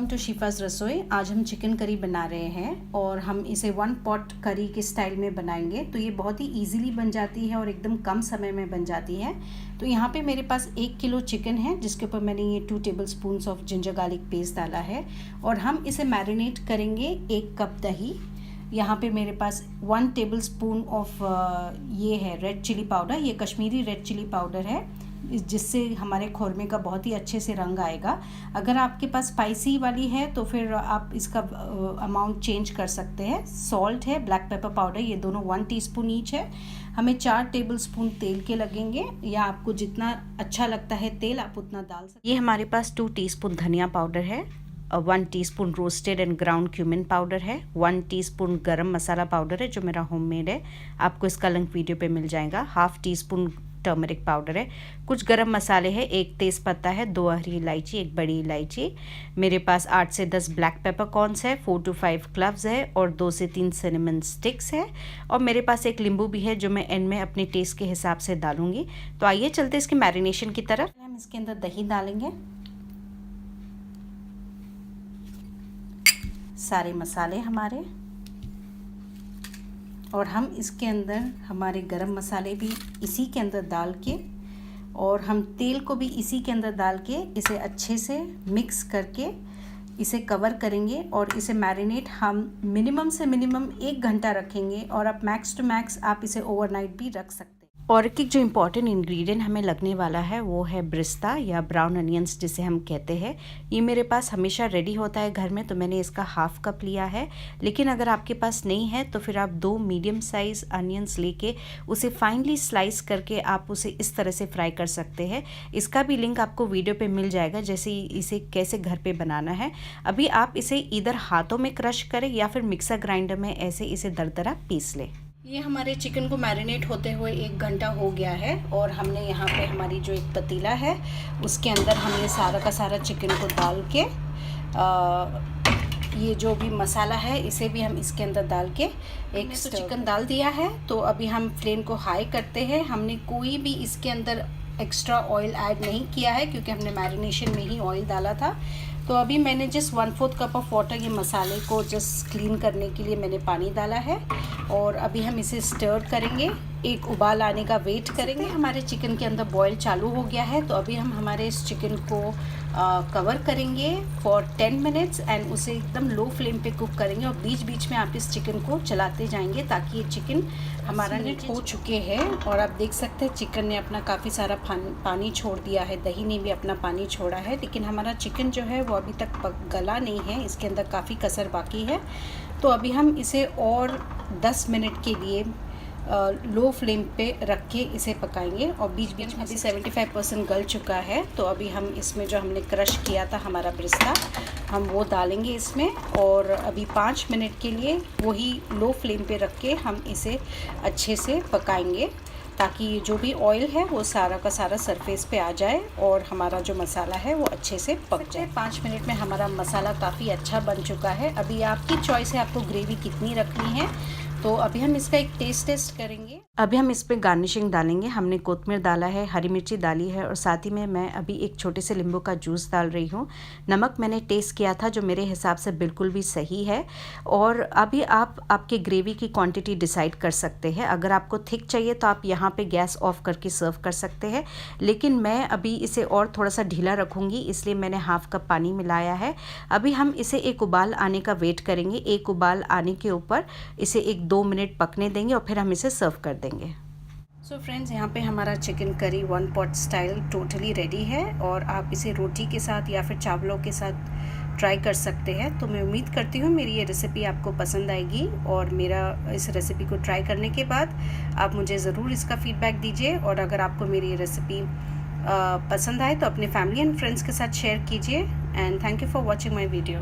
Welcome to शिफा's रसोई। आज हम चिकन करी बना रहे हैं और हम इसे 1 पॉट करी के स्टाइल में बनाएंगे। तो ये बहुत ही इजीली बन जाती है और एकदम कम समय में बन जाती है। तो यहाँ पे मेरे पास 1 किलो चिकन है जिसके ऊपर मैंने ये 2 tablespoon of ginger garlic paste डाला है और हम इसे मैरिनेट करेंगे 1 कप दही। यहाँ पे मेरे पास 1 टेबलस्पून ऑफ ये है रेड चिली पाउडर, ये कश्मीरी रेड चिली पाउडर है जिससे हमारे खौरमे का बहुत ही अच्छे से रंग आएगा। अगर आपके पास स्पाइसी वाली है तो फिर आप इसका अमाउंट चेंज कर सकते हैं। सॉल्ट है, ब्लैक पेपर पाउडर, ये दोनों 1 टीस्पून ईच है। हमें 4 टेबलस्पून तेल के लगेंगे, या आपको जितना अच्छा लगता है तेल आप उतना डाल सकते हैं। ये हमारे पास 2 टीस्पून धनिया पाउडर है, 1 teaspoon roasted and ground cumin powder है, 1 टीस्पून गरम मसाला पाउडर है जो मेरा होममेड है, आपको इसका लिंक वीडियो पे मिल जाएगा। 1/2 टीस्पून टर्मरिक पाउडर है, कुछ गरम मसाले हैं, 1 तेज़पत्ता है, 2 हरी इलायची, 1 बड़ी इलायची, मेरे पास 8 से 10 ब्लैक पेपर कॉर्न्स है, 4 to 5 क्लव्स है और 2 से 3 सिनेमन स्टिक्स है, और मेरे पास एक नींबू भी है जो मैं एंड में अपने टेस्ट के हिसाब से डालूंगी। तो आइए चलते इसके मैरिनेशन की तरफ। हम इसके अंदर दही डालेंगे, सारे मसाले हमारे, और हम इसके अंदर हमारे गरम मसाले भी इसी के अंदर डाल के, और हम तेल को भी इसी के अंदर डाल के इसे अच्छे से मिक्स करके इसे कवर करेंगे और इसे मैरिनेट हम मिनिमम से मिनिमम 1 घंटा रखेंगे, और आप मैक्स टू मैक्स आप इसे ओवरनाइट भी रख सकते हैं। और एक जो इम्पॉर्टेंट इंग्रेडिएंट हमें लगने वाला है वो है ब्रिस्ता या ब्राउन अनियंस जिसे हम कहते हैं। ये मेरे पास हमेशा रेडी होता है घर में, तो मैंने इसका 1/2 कप लिया है। लेकिन अगर आपके पास नहीं है तो फिर आप 2 मीडियम साइज़ अनियंस लेके उसे फाइनली स्लाइस करके आप उसे इस तरह से फ्राई कर सकते हैं। इसका भी लिंक आपको वीडियो पे मिल जाएगा, जैसे इसे कैसे घर पे बनाना है। अभी आप इसे इधर हाथों में क्रश करें या फिर मिक्सर ग्राइंडर में ऐसे इसे दरदरा पीस लें। ये हमारे चिकन को मैरिनेट होते हुए 1 घंटा हो गया है, और हमने यहाँ पे हमारी जो एक पतीला है उसके अंदर हम ये सारा का सारा चिकन को डाल के ये जो भी मसाला है इसे भी हम इसके अंदर डाल के एक चिकन डाल दिया है। तो अभी हम फ्लेम को हाई करते हैं। हमने कोई भी इसके अंदर एक्स्ट्रा ऑयल ऐड नहीं किया है क्योंकि हमने मैरिनेशन में ही ऑयल डाला था। तो अभी मैंने जस्ट 1/4 कप ऑफ वाटर, ये मसाले को जस्ट क्लीन करने के लिए मैंने पानी डाला है, और अभी हम इसे स्टर करेंगे, एक उबाल आने का वेट करेंगे। हमारे चिकन के अंदर बॉयल चालू हो गया है, तो अभी हम हमारे इस चिकन को कवर करेंगे फॉर 10 मिनट्स एंड उसे एकदम लो फ्लेम पे कुक करेंगे, और बीच बीच में आप इस चिकन को चलाते जाएंगे ताकि ये चिकन हमारा नेट हो चुके हैं। और आप देख सकते हैं चिकन ने अपना काफ़ी सारा पानी छोड़ दिया है, दही ने भी अपना पानी छोड़ा है, लेकिन हमारा चिकन जो है वो अभी तक गला नहीं है, इसके अंदर काफ़ी कसर बाकी है। तो अभी हम इसे और 10 मिनट के लिए लो फ्लेम पे रख के इसे पकाएंगे, और बीच बीच में अभी 75% गल चुका है। तो अभी हम इसमें जो हमने क्रश किया था हमारा ब्रिस्ता, हम वो डालेंगे इसमें, और अभी 5 मिनट के लिए वही लो फ्लेम पे रख के हम इसे अच्छे से पकाएंगे ताकि जो भी ऑयल है वो सारा का सारा सरफेस पे आ जाए और हमारा जो मसाला है वो अच्छे से पक जाए। 5 मिनट में हमारा मसाला काफ़ी अच्छा बन चुका है। अभी आपकी चॉइस है आपको ग्रेवी कितनी रखनी है। तो अभी हम इसका एक टेस्ट करेंगे। अभी हम इस पे गार्निशिंग डालेंगे। हमने कोतमीर डाला है, हरी मिर्ची डाली है, और साथ ही में मैं अभी एक छोटे से नींबू का जूस डाल रही हूँ। नमक मैंने टेस्ट किया था जो मेरे हिसाब से बिल्कुल भी सही है। और अभी आप आपके ग्रेवी की क्वांटिटी डिसाइड कर सकते हैं। अगर आपको थिक चाहिए तो आप यहाँ पे गैस ऑफ करके सर्व कर सकते हैं, लेकिन मैं अभी इसे और थोड़ा सा ढीला रखूँगी, इसलिए मैंने 1/2 कप पानी मिलाया है। अभी हम इसे एक उबाल आने का वेट करेंगे। एक उबाल आने के ऊपर इसे 1-2 मिनट पकने देंगे और फिर हम इसे सर्व कर देंगे। सो फ्रेंड्स, यहाँ पे हमारा chicken curry 1 pot style totally ready है, और आप इसे रोटी के साथ या फिर चावलों के साथ ट्राई कर सकते हैं। तो मैं उम्मीद करती हूँ मेरी ये रेसिपी आपको पसंद आएगी, और मेरा इस रेसिपी को ट्राई करने के बाद आप मुझे ज़रूर इसका फीडबैक दीजिए। और अगर आपको मेरी ये रेसिपी पसंद आए तो अपने फैमिली एंड फ्रेंड्स के साथ शेयर कीजिए। And thank you for watching my video.